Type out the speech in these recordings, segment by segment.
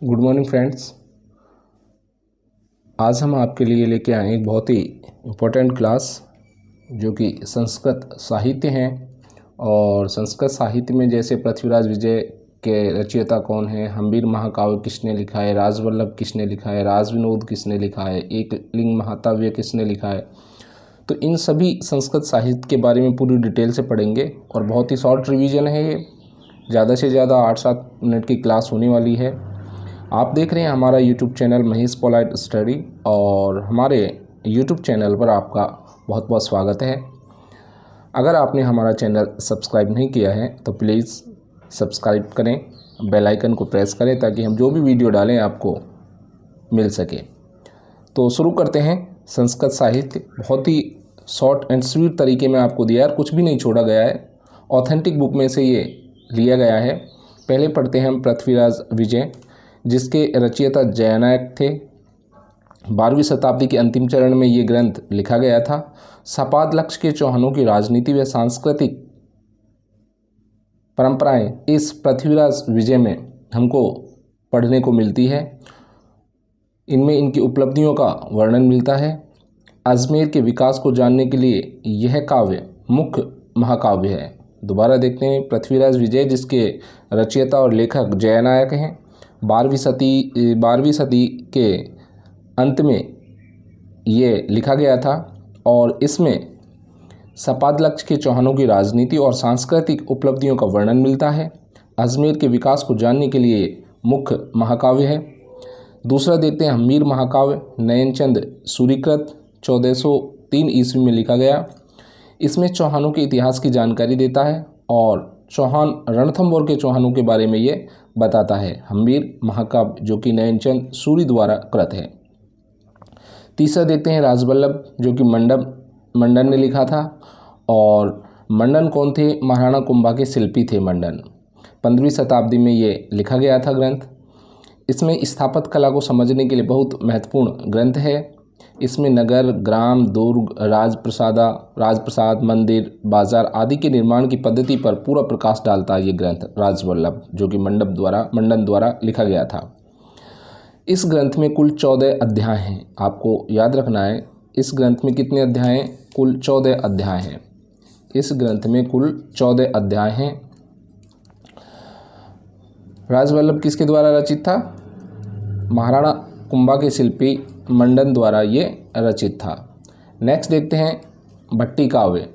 Good morning friends. आज हम आपके लिए लेके आए एक बहुत ही इम्पोर्टेंट क्लास जो कि संस्कृत साहित्य हैं। और संस्कृत साहित्य में जैसे पृथ्वीराज विजय के रचयिता कौन है, हम्बीर महाकाव्य किसने लिखा है, राजवल्लभ किसने लिखा है, राजविनोद किसने लिखा है, एकलिंग महाकाव्य किसने लिखा है, तो इन सभी संस्कृत साहित्य के बारे में पूरी डिटेल से पढ़ेंगे। और बहुत ही शॉर्ट रिवीजन है ये, ज़्यादा से ज़्यादा 8-7 मिनट की क्लास होने वाली है। आप देख रहे हैं हमारा YouTube channel Mahesh polite study, और हमारे यूट्यूब चैनल पर आपका बहुत बहुत स्वागत है। अगर आपने हमारा चैनल सब्सक्राइब नहीं किया है तो प्लीज़ सब्सक्राइब करें, बेल आइकन को प्रेस करें ताकि हम जो भी वीडियो डालें आपको मिल सके। तो शुरू करते हैं। संस्कृत साहित्य बहुत ही शॉर्ट एंड स्वीट तरीके में आपको दिया है, कुछ भी नहीं छोड़ा गया है, ऑथेंटिक बुक में से ये लिया गया है। पहले पढ़ते हैं हम पृथ्वीराज विजय, जिसके रचयिता जयनायक थे। 12वीं शताब्दी के अंतिम चरण में ये ग्रंथ लिखा गया था। सपाद के चौहानों की राजनीति व सांस्कृतिक परंपराएं इस पृथ्वीराज विजय में हमको पढ़ने को मिलती है। इनमें इनकी उपलब्धियों का वर्णन मिलता है। अजमेर के विकास को जानने के लिए यह काव्य मुख्य महाकाव्य है। दोबारा देखते हैं, पृथ्वीराज विजय जिसके रचयिता और लेखक जयनायक हैं। 12वीं सदी के अंत में ये लिखा गया था और इसमें सपाद के चौहानों की राजनीति और सांस्कृतिक उपलब्धियों का वर्णन मिलता है। अजमेर के विकास को जानने के लिए मुख्य महाकाव्य है। दूसरा देखते हैं हम्बीर महाकाव्य, नयनचंद सूरीकृत, 1403 ईस्वी में लिखा गया। इसमें चौहानों के इतिहास की जानकारी देता है और चौहान रणथंभौर के चौहानों के बारे में ये बताता है। हम्बीर महाकाव्य जो कि नयनचंद सूरी द्वारा कृत है। तीसरा देखते हैं राजवल्लभ, जो कि मंडन ने लिखा था। और मंडन कौन थे? महाराणा कुंभा के शिल्पी थे मंडन। 15वीं शताब्दी में ये लिखा गया था ग्रंथ। इसमें स्थापत्य कला को समझने के लिए बहुत महत्वपूर्ण ग्रंथ है। इसमें नगर, ग्राम, दुर्ग, राजप्रसाद, मंदिर, बाजार आदि के निर्माण की पद्धति पर पूरा प्रकाश डालता है ये ग्रंथ राजवल्लभ, जो कि मंडन द्वारा लिखा गया था। इस ग्रंथ में कुल 14 अध्याय हैं। आपको याद रखना है, इस ग्रंथ में कितने अध्याय हैं? कुल 14 अध्याय हैं। इस ग्रंथ में कुल 14 अध्याय हैं। राजवल्लभ किसके द्वारा रचित था? महाराणा कुंभा के शिल्पी मंडन द्वारा ये रचित था। नेक्स्ट देखते हैं भट्टी काव्य।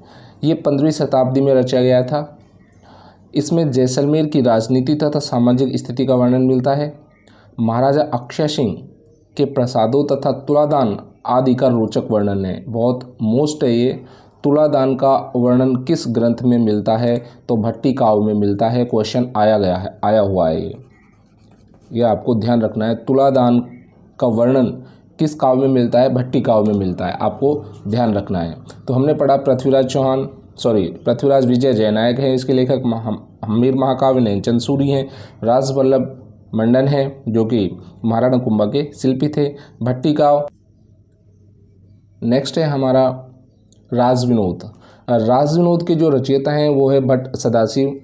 ये 15वीं शताब्दी में रचा गया था। इसमें जैसलमेर की राजनीति तथा सामाजिक स्थिति का वर्णन मिलता है। महाराजा अक्षय सिंह के प्रसादों तथा तुलादान आदि का रोचक वर्णन है। बहुत मोस्ट है ये। तुलादान का वर्णन किस ग्रंथ में मिलता है? तो भट्टी काव्य में मिलता है। क्वेश्चन आया हुआ है ये आपको ध्यान रखना है। तुलादान का वर्णन किस काव्य में मिलता है? भट्टी काव्य में मिलता है, आपको ध्यान रखना है। तो हमने पढ़ा पृथ्वीराज विजय जयनायक है, इसके लेखक हम्बीर महाकाव्य नयनचंद सूरी हैं। राजवल्लभ मंडन है जो कि महाराणा कुंभा के शिल्पी थे। भट्टी काव्य। नेक्स्ट है हमारा राजविनोद। राजविनोद के जो रचयिता हैं वो है भट्ट सदाशिव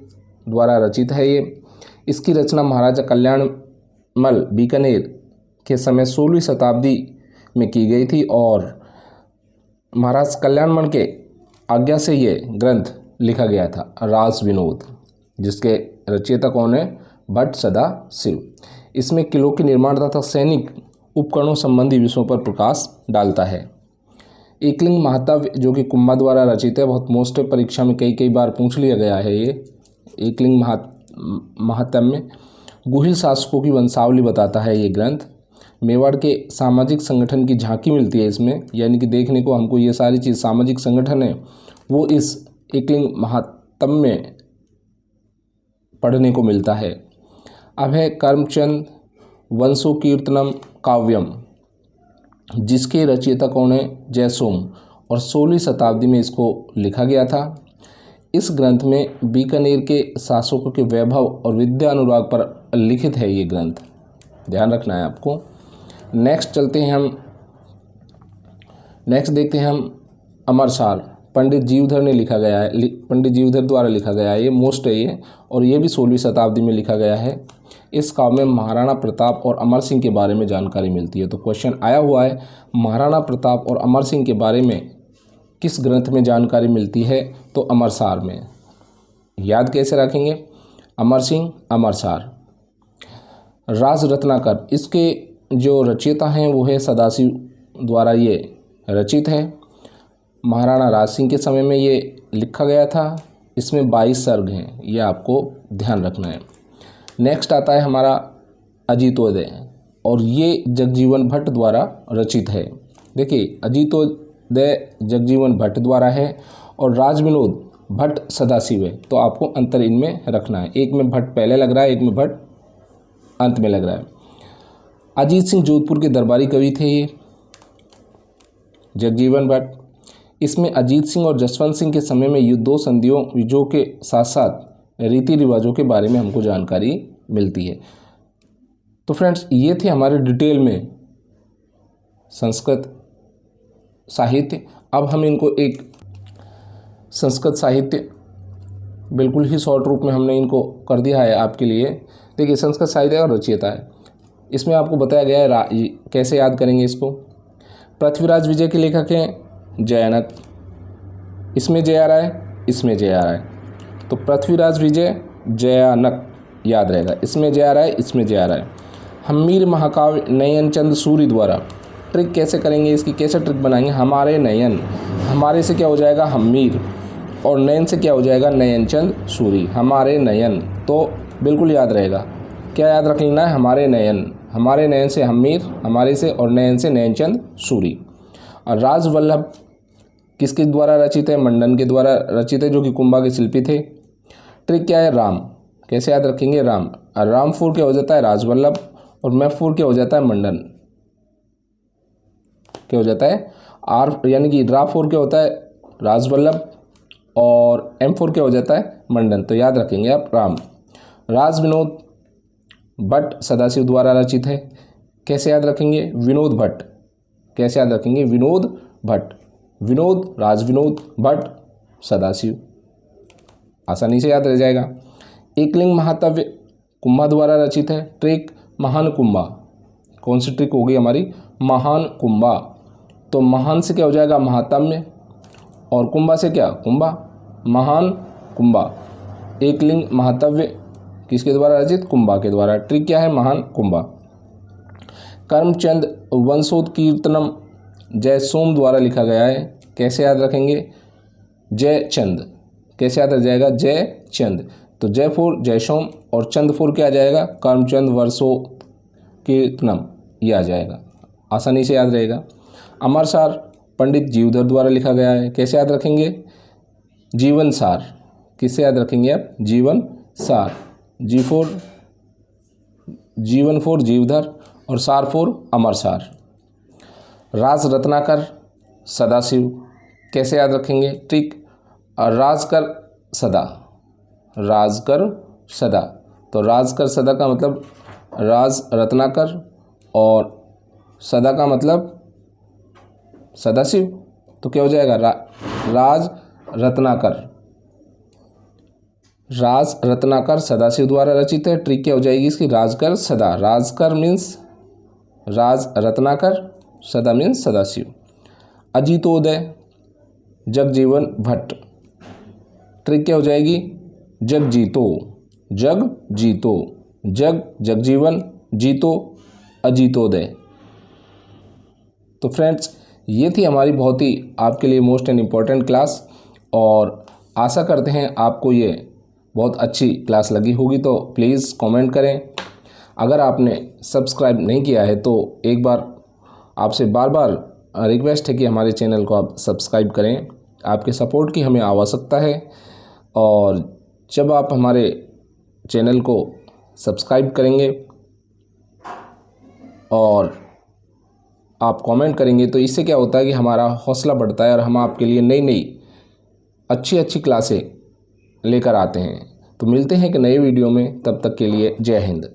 द्वारा रचित है ये। इसकी रचना महाराजा कल्याणमल बीकानेर के समय 16वीं शताब्दी में की गई थी और महाराज कल्याणमल के आज्ञा से ये ग्रंथ लिखा गया था राजविनोद, जिसके रचयिता कौन है? भट्ट सदाशिव। इसमें किलों के निर्माण तथा सैनिक उपकरणों संबंधी विषयों पर प्रकाश डालता है। एकलिंग महाकाव्य जो कि कुंभा द्वारा रचित है, बहुत मोस्ट परीक्षा में कई बार पूछ लिया गया है ये। एकलिंग महाकाव्य गुहिल शासकों की वंशावली बताता है ये ग्रंथ। मेवाड़ के सामाजिक संगठन की झांकी मिलती है इसमें, यानी कि देखने को हमको ये सारी चीज़ सामाजिक संगठन है वो इस एकलिंग महाकाव्य में पढ़ने को मिलता है। अब है करमचंद वंशोकीर्तनम काव्यम, जिसके रचयिता कौन है? जयसोम, और 16वीं शताब्दी में इसको लिखा गया था। इस ग्रंथ में बीकानेर के शासकों के वैभव और विद्या अनुराग पर लिखित है ये ग्रंथ, ध्यान रखना है आपको। नेक्स्ट देखते हैं हम अमरसाल। पंडित जीवधर ने लिखा गया है, पंडित जीवधर द्वारा लिखा गया है, ये मोस्ट है ये, और ये भी 16वीं शताब्दी में लिखा गया है। इस काव्य में महाराणा प्रताप और अमर सिंह के बारे में जानकारी मिलती है। तो क्वेश्चन आया हुआ है, महाराणा प्रताप और अमर सिंह के बारे में किस ग्रंथ में जानकारी मिलती है? तो अमरसार में। याद कैसे रखेंगे? अमर सिंह, अमरसार। राज रत्नाकर, इसके जो रचयिता हैं वो है सदाशिव द्वारा ये रचित है। महाराणा राज सिंह के समय में ये लिखा गया था। इसमें 22 सर्ग हैं, ये आपको ध्यान रखना है। नेक्स्ट आता है हमारा अजीतोदय, और ये जगजीवन भट्ट द्वारा रचित है। देखिए, अजीतोदय जगजीवन भट्ट द्वारा है और राजविनोद भट्ट सदाशिव है। तो आपको अंतर इनमें रखना है, एक में भट्ट पहले लग रहा है, एक में भट्ट अंत में लग रहा है। अजीत सिंह जोधपुर के दरबारी कवि थे ये, जगजीवन भट्ट। इसमें अजीत सिंह और जसवंत सिंह के समय में युद्धों, संधियों, विजयों के साथ साथ रीति रिवाजों के बारे में हमको जानकारी मिलती है। तो फ्रेंड्स, ये थे हमारे डिटेल में संस्कृत साहित्य। अब हम इनको एक संस्कृत साहित्य बिल्कुल ही शॉर्ट रूप में हमने इनको कर दिया है आपके लिए। देखिए, संस्कृत साहित्य और रचयिता है, इसमें आपको बताया गया है कैसे याद करेंगे इसको। पृथ्वीराज विजय के लेखक हैं जयानक, इसमें जय आ रहा है, इसमें जय आ रहा है, तो पृथ्वीराज विजय जयानक याद रहेगा। इसमें जय आ रहा है, इसमें जय आ रहा है। हम्मीर महाकाव्य नयनचंद सूरी द्वारा। ट्रिक कैसे करेंगे इसकी, कैसे ट्रिक बनाएंगे? हमारे नयन, हमारे से क्या हो जाएगा? हम्मीर, और नयन से क्या हो जाएगा? नयनचंद सूरी। हमारे नयन, तो बिल्कुल याद रहेगा। क्या याद रख लेना है? हमारे नयन, हमारे नयन से हम्मीर, हमारे से, और नयन से नयनचंद सूरी। और राजवल्लभ किसके द्वारा रचित है? मंडन के द्वारा रचित है, जो कि कुंभा के शिल्पी थे। ट्रिक क्या है? राम, कैसे याद रखेंगे? राम, और रामपुर क्या हो जाता है? राजवल्लभ, और मैपुर क्या हो जाता है? मंडन। क्या हो जाता है? आर यानी कि राफोर क्या होता है? राजवल्लभ, और एम4 क्या हो जाता है? मंडन। तो याद रखेंगे आप राम। राजविनोद भट्ट सदाशिव द्वारा रचित है। कैसे याद रखेंगे? विनोद भट्ट। कैसे याद रखेंगे? विनोद भट्ट, विनोद, राजविनोद भट्ट सदाशिव, आसानी से याद रह जाएगा। एकलिंग महाकाव्य कुंभा द्वारा रचित है। ट्रिक महान कुंभा, कौन सी ट्रिक होगी हमारी? महान कुंभा। तो महान से क्या हो जाएगा? महात्म्य, और कुंभा से क्या? कुंभा, महान कुंभा। एकलिंग महाकाव्य किसके द्वारा रचित? कुंभा के द्वारा। ट्रिक क्या है? महान कुंभा। करमचंद वंशोत्कीर्तनम जयसोम द्वारा लिखा गया है। कैसे याद रखेंगे? जयचंद। कैसे याद रह जाएगा? जयचंद। तो जयपुर जयसोम, और चंदपुर क्या आ जाएगा? करमचंद वंशोत्कीर्तनम, ये आ जाएगा, आसानी से याद रहेगा। अमरसार पंडित जीवधर द्वारा लिखा गया है। कैसे याद रखेंगे? जीवन सार। किससे याद रखेंगे आप? जीवन सार। जीवन फोर जीवधर, और सार फोर अमरसार। राज रत्नाकर सदाशिव। कैसे याद रखेंगे? ट्रिक राजकर सदा, राजकर सदा। तो राजकर सदा का मतलब राज रत्नाकर, और सदा का मतलब सदाशिव। तो क्या हो जाएगा? राज रत्नाकर, राज रत्नाकर सदाशिव द्वारा रचित है। ट्रिक क्या हो जाएगी इसकी? राजकर सदा। राजकर मीन्स राज रत्नाकर, सदा मीन्स सदाशिव। अजीतोदय जगजीवन भट्ट। ट्रिक क्या हो जाएगी? जग जीतो, जग जीतो, जग जगजीवन, जीतो अजीतोदय। तो फ्रेंड्स, ये थी हमारी बहुत ही आपके लिए मोस्ट एंड इम्पॉर्टेंट क्लास, और आशा करते हैं आपको ये बहुत अच्छी क्लास लगी होगी। तो प्लीज़ कमेंट करें। अगर आपने सब्सक्राइब नहीं किया है तो एक बार आपसे बार बार रिक्वेस्ट है कि हमारे चैनल को आप सब्सक्राइब करें। आपके सपोर्ट की हमें आवश्यकता है, और जब आप हमारे चैनल को सब्सक्राइब करेंगे और आप कमेंट करेंगे तो इससे क्या होता है कि हमारा हौसला बढ़ता है, और हम आपके लिए नई नई अच्छी क्लासें लेकर आते हैं। तो मिलते हैं एक नए वीडियो में, तब तक के लिए जय हिंद।